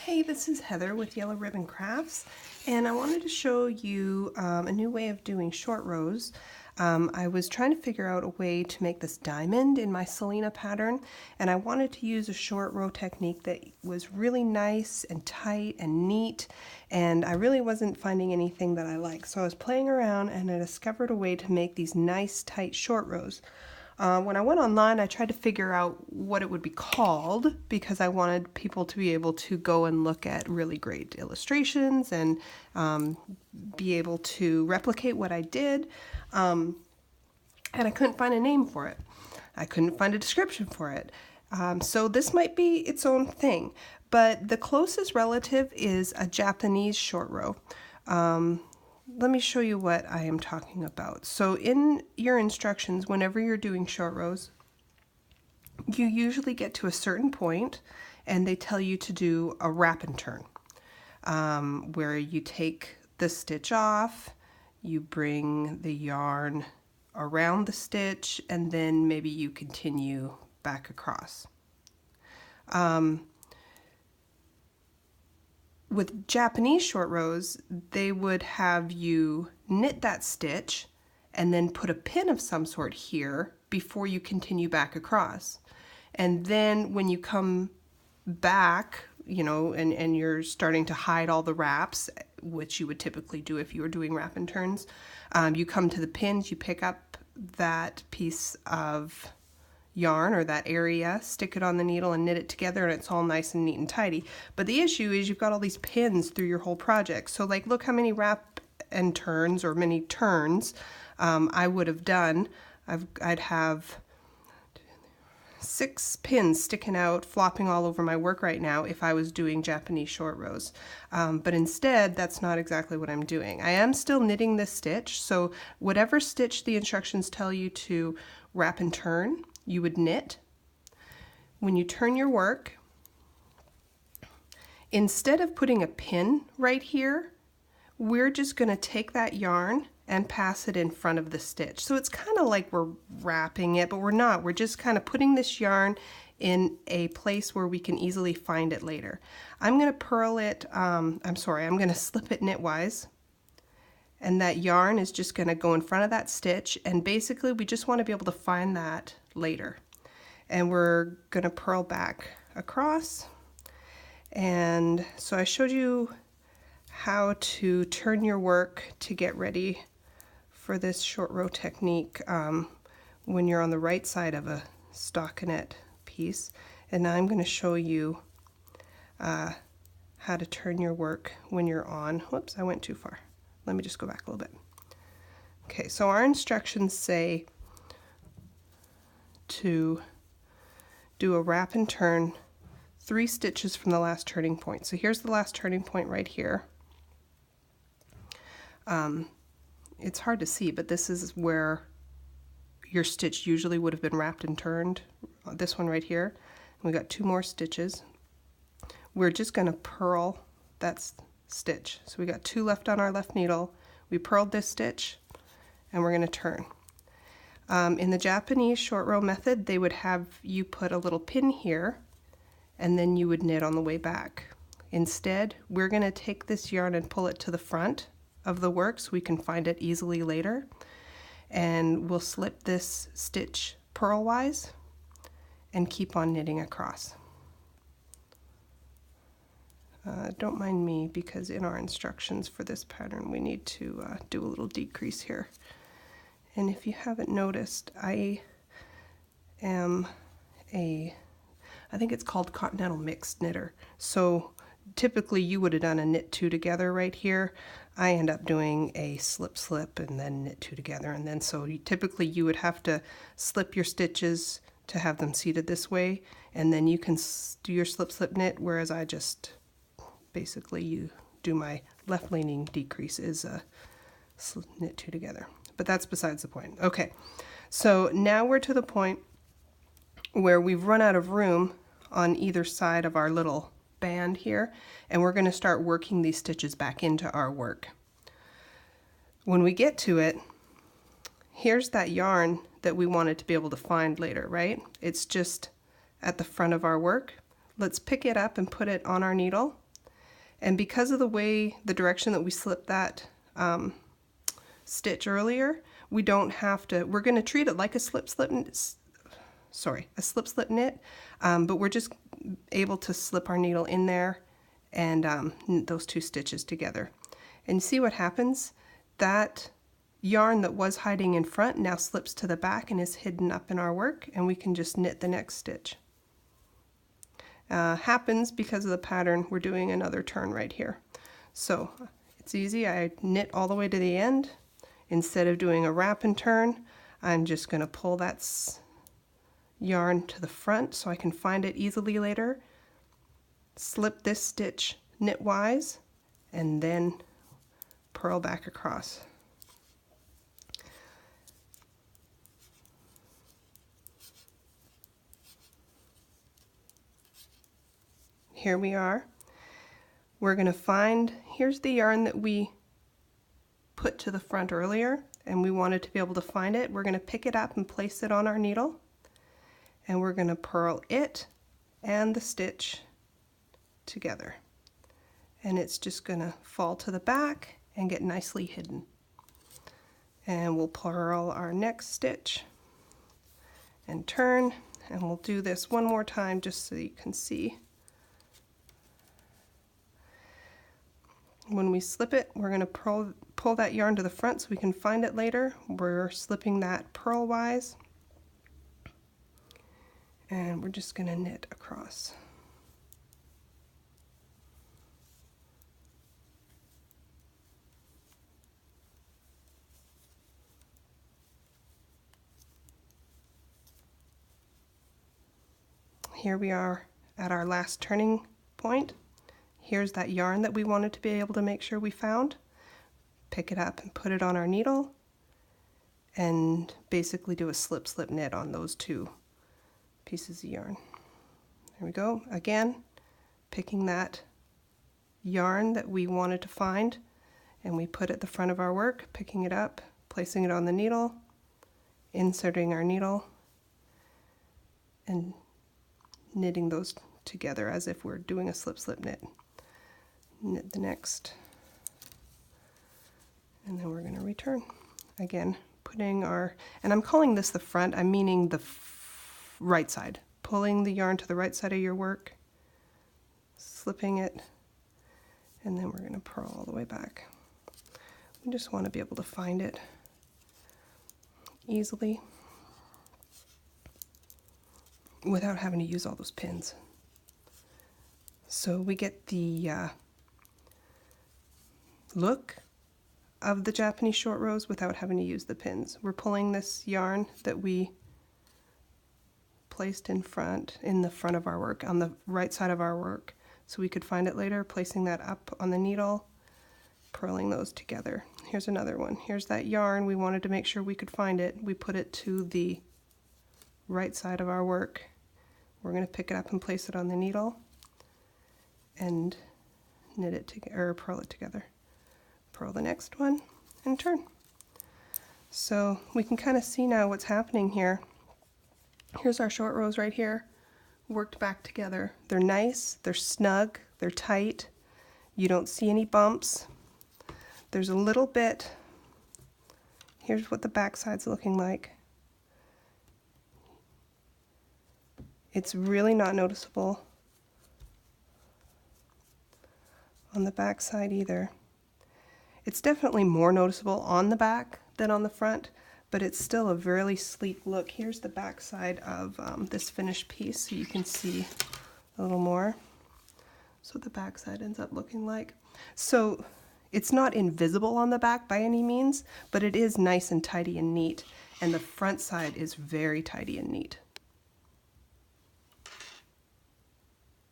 Hey, this is Heather with Yellow Ribbon Crafts, and I wanted to show you a new way of doing short rows. I was trying to figure out a way to make this diamond in my Selena pattern, and I wanted to use a short row technique that was really nice and tight and neat, and I really wasn't finding anything that I liked. So I was playing around and I discovered a way to make these nice tight short rows. When I went online, I tried to figure out what it would be called because I wanted people to be able to go and look at really great illustrations and be able to replicate what I did. And I couldn't find a name for it. I couldn't find a description for it. So this might be its own thing, but the closest relative is a Japanese short row. Let me show you what I am talking about. So in your instructions, whenever you're doing short rows, you usually get to a certain point and they tell you to do a wrap and turn, where you take the stitch off, you bring the yarn around the stitch, and then maybe you continue back across. With Japanese short rows, they would have you knit that stitch and then put a pin of some sort here before you continue back across. And then when you come back, you know, and you're starting to hide all the wraps, which you would typically do if you were doing wrap and turns, you come to the pins, you pick up that piece of yarn or that area, stick it on the needle and knit it together, and it's all nice and neat and tidy. But the issue is you've got all these pins through your whole project. So like, look how many wrap and turns or many turns I would have done. I'd have 6 pins sticking out, flopping all over my work right now if I was doing Japanese short rows. But instead, that's not exactly what I'm doing. I am still knitting this stitch, so whatever stitch the instructions tell you to wrap and turn, you would knit. When you turn your work, instead of putting a pin right here, we're just going to take that yarn and pass it in front of the stitch. So it's kind of like we're wrapping it, but we're not. We're just kind of putting this yarn in a place where we can easily find it later. I'm going to purl it, I'm going to slip it knitwise. And that yarn is just going to go in front of that stitch, and basically we just want to be able to find that later. And we're going to purl back across. And so I showed you how to turn your work to get ready for this short row technique when you're on the right side of a stockinette piece. And now I'm going to show you how to turn your work when you're on, whoops, I went too far. Let me just go back a little bit. Okay, so our instructions say to do a wrap and turn 3 stitches from the last turning point. So here's the last turning point right here. It's hard to see, but this is where your stitch usually would have been wrapped and turned. This one right here. We got 2 more stitches. We're just going to purl that stitch. So we got 2 left on our left needle. We purled this stitch and we're going to turn. In the Japanese short row method, they would have you put a little pin here and then you would knit on the way back. Instead, we're going to take this yarn and pull it to the front of the work so we can find it easily later. And we'll slip this stitch purlwise and keep on knitting across. Don't mind me, because in our instructions for this pattern we need to do a little decrease here. And if you haven't noticed, I am I think it's called Continental Mixed Knitter. So typically you would have done a knit 2 together right here. I end up doing a slip and then knit 2 together, and then so typically you would have to slip your stitches to have them seated this way, and then you can do your slip knit, whereas I just basically you do my left leaning decrease is a knit 2 together. But that's besides the point. Okay, so now we're to the point where we've run out of room on either side of our little band here, and we're going to start working these stitches back into our work. When we get to it, here's that yarn that we wanted to be able to find later, right? It's just at the front of our work. Let's pick it up and put it on our needle And because of the direction that we slipped that stitch earlier, we don't have to, we're going to treat it like a slip-slip knit, but we're just able to slip our needle in there and knit those two stitches together. And see what happens? That yarn that was hiding in front now slips to the back and is hidden up in our work, and we can just knit the next stitch. Happens because of the pattern. We're doing another turn right here. So it's easy. I knit all the way to the end. Instead of doing a wrap and turn, I'm just going to pull that yarn to the front so I can find it easily later. Slip this stitch knitwise and then purl back across. Here we are. We're going to find, here's the yarn that we put to the front earlier, and we wanted to be able to find it. We're going to pick it up and place it on our needle, and we're going to purl it and the stitch together. And it's just going to fall to the back and get nicely hidden. And we'll purl our next stitch and turn, and we'll do this one more time just so you can see. When we slip it, we're going to pull that yarn to the front so we can find it later. We're slipping that purlwise, and we're just going to knit across. Here we are at our last turning point. Here's that yarn that we wanted to be able to make sure we found. Pick it up and put it on our needle and basically do a slip-slip knit on those two pieces of yarn. There we go. Again, picking that yarn that we wanted to find, and we put it at the front of our work, picking it up, placing it on the needle, inserting our needle, and knitting those together as if we're doing a slip-slip knit. Knit the next, and then we're going to return. Again, putting our, and I'm calling this the front, I'm meaning the right side. Pulling the yarn to the right side of your work, slipping it, and then we're going to purl all the way back. We just want to be able to find it easily without having to use all those pins. So we get the look of the Japanese short rows without having to use the pins. We're pulling this yarn that we placed in the front of our work, on the right side of our work, so we could find it later, placing that up on the needle, purling those together. Here's another one. Here's that yarn. We wanted to make sure we could find it. We put it to the right side of our work. We're going to pick it up and place it on the needle and knit it together, or purl it together. Purl the next one and turn. So we can kind of see now what's happening here. Here's our short rows right here, worked back together. They're nice, they're snug, they're tight. You don't see any bumps. There's a little bit, here's what the back side's looking like. It's really not noticeable on the back side either. It's definitely more noticeable on the back than on the front, but it's still a really sleek look. Here's the back side of this finished piece, so you can see a little more. So what the back side ends up looking like. So it's not invisible on the back by any means, but it is nice and tidy and neat, and the front side is very tidy and neat.